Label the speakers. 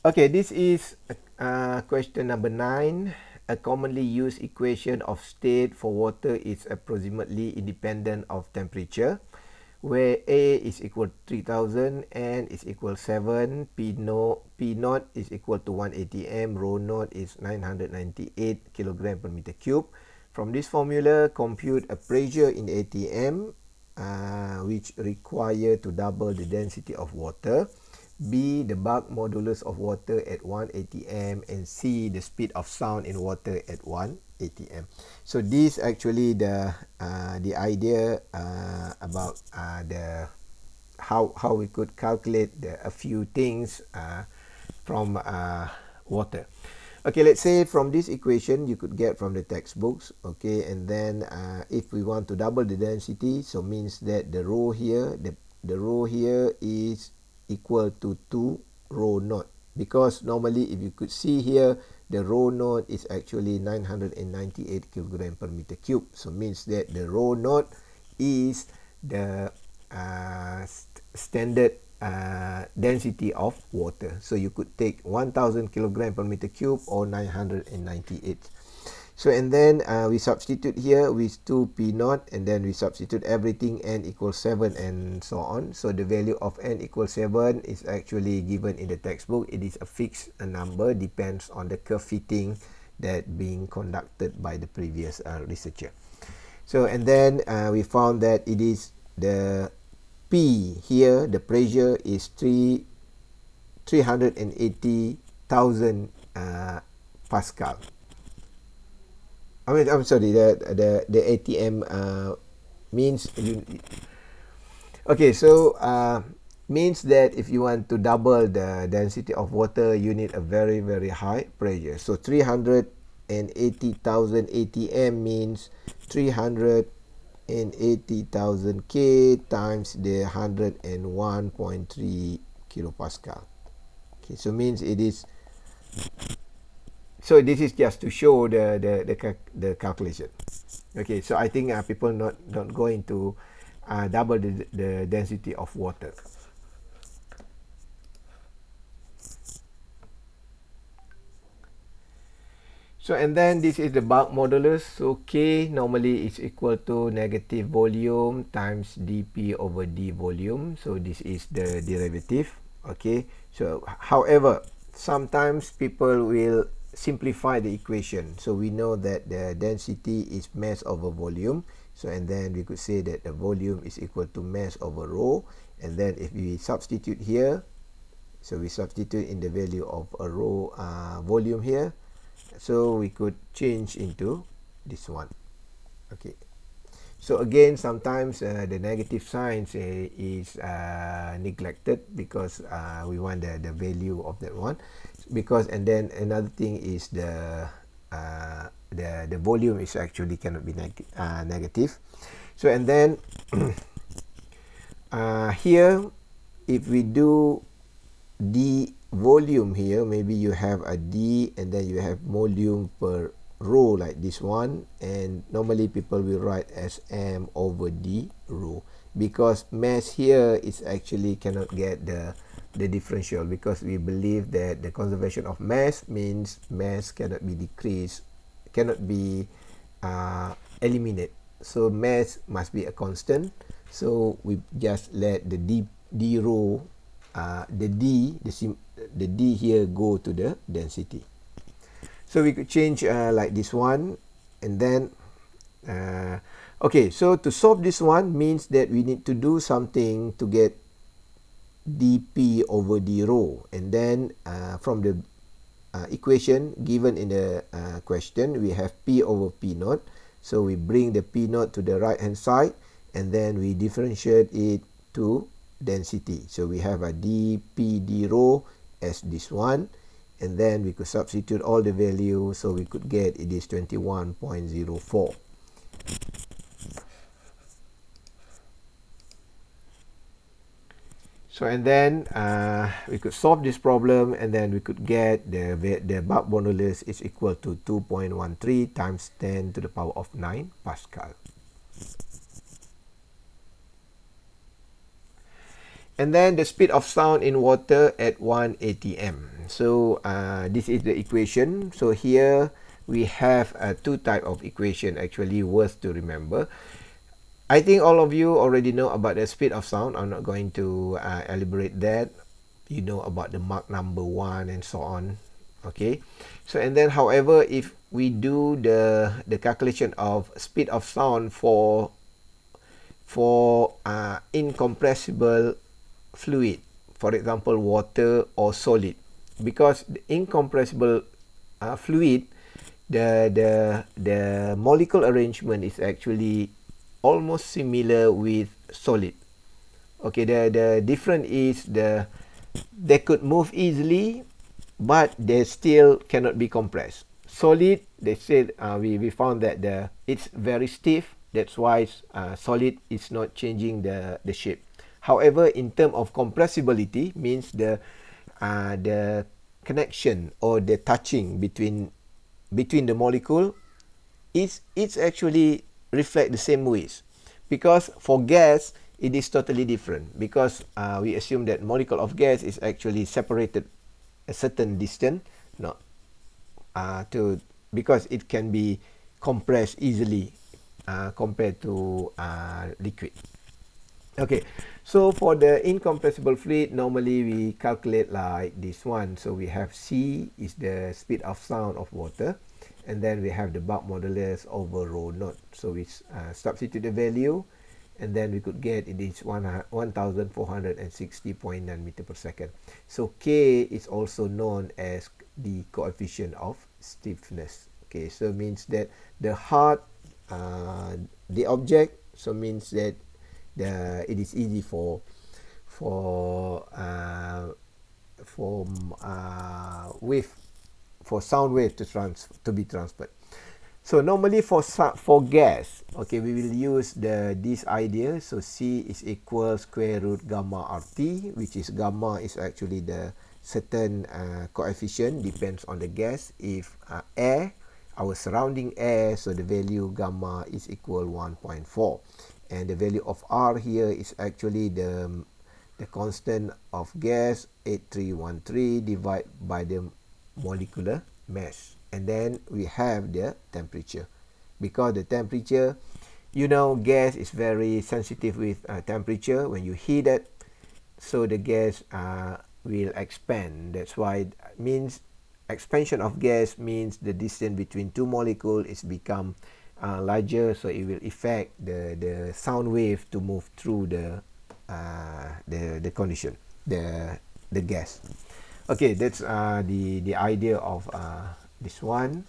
Speaker 1: Okay, this is question number 9. A commonly used equation of state for water is approximately independent of temperature, where A is equal to 3000, N is equal to 7, P naught is equal to 180 m, rho naught is 998 kilogram per meter cube. From this formula, compute a pressure in ATM, which require to double the density of water. B, the bulk modulus of water at 180 m, and C, the speed of sound in water at 180 m. So this actually the idea about the how we could calculate a few things from water. Okay, let's say from this equation you could get from the textbooks. Okay, and then if we want to double the density, so means that the rho here, the rho here is equal to 2 rho naught, because normally if you could see here, the rho naught is actually 998 kilogram per meter cube. So means that the rho naught is the standard density of water. So you could take 1000 kilogram per meter cube or 998. So and then we substitute here with 2 P naught, and then we substitute everything, n equals 7 and so on. So the value of n equals 7 is actually given in the textbook. It is a fixed number, depends on the curve fitting that being conducted by the previous researcher. So and then we found that it is the P here, the pressure is 380,000 Pascal. I'm sorry, the ATM means okay, so means that if you want to double the density of water, you need a very high pressure. So 380,000 ATM means 380,000 K times the 101.3 kilopascal. Okay, so means it is. So this is just to show the calculation. Okay, so I think people not going to double the density of water. So and then this is the bulk modulus. So K normally is equal to negative volume times dP over d volume. So this is the derivative. Okay, so however, sometimes people will simplify the equation. So we know that the density is mass over volume. So and then we could say that the volume is equal to mass over rho. And then if we substitute here, so we substitute in the value of a rho volume here. So we could change into this one. Okay. So again, sometimes the negative signs is neglected because we want the value of that one. Because and then another thing is the volume is actually cannot be negative. So and then here, if we do d volume here, maybe you have a d and then you have volume per rho like this one, and normally people will write as m over d rho, because mass here is actually cannot get the differential, because we believe that the conservation of mass means mass cannot be decreased, cannot be eliminated. So mass must be a constant. So we just let the d rho, the d here go to the density. So we could change like this one, and then okay, so to solve this one means that we need to do something to get dP over d rho, and then from the equation given in the question, we have P over P naught. So we bring the P naught to the right hand side, and then we differentiate it to density. So we have a dP d rho as this one, and then we could substitute all the values, so we could get it is 21.04. So and then we could solve this problem, and then we could get the bulk modulus is equal to 2.13 times 10 to the power of 9 Pascal. And then the speed of sound in water at 180 m. So this is the equation. So here we have two type of equation actually worth to remember. I think all of you already know about the speed of sound. I'm not going to elaborate that. You know about the Mach number 1 and so on. Okay, so and then however, if we do the calculation of speed of sound for incompressible fluid, for example water or solid, because the incompressible fluid, the molecule arrangement is actually almost similar with solid. Okay, the difference is they could move easily, but they still cannot be compressed. Solid, they said, we found that it's very stiff. That's why solid is not changing the shape. However, in terms of compressibility, means the connection or the touching between the molecule it's actually reflect the same ways, because for gas it is totally different, because we assume that molecule of gas is actually separated a certain distance, not to because it can be compressed easily compared to liquid. Okay, so for the incompressible fluid, normally we calculate like this one. So we have C is the speed of sound of water, and then we have the bulk modulus over rho naught. So we substitute the value, and then we could get it is 1460.9 meter per second. So K is also known as the coefficient of stiffness. Okay, so means that the hard the object, so means that it is easy for wave, for sound wave to be transferred. So normally for gas, okay, we will use this idea. So C is equal square root gamma RT, which is gamma is actually the certain coefficient depends on the gas. If air, our surrounding air, so the value gamma is equal 1.4, and the value of R here is actually the constant of gas 8313 divided by the molecular mass, and then we have the temperature, because the temperature, you know, gas is very sensitive with temperature. When you heat it, so the gas will expand. That's why it means expansion of gas means the distance between two molecules is become larger, so it will affect the sound wave to move through the condition, the gas. Okay, that's the idea of this one.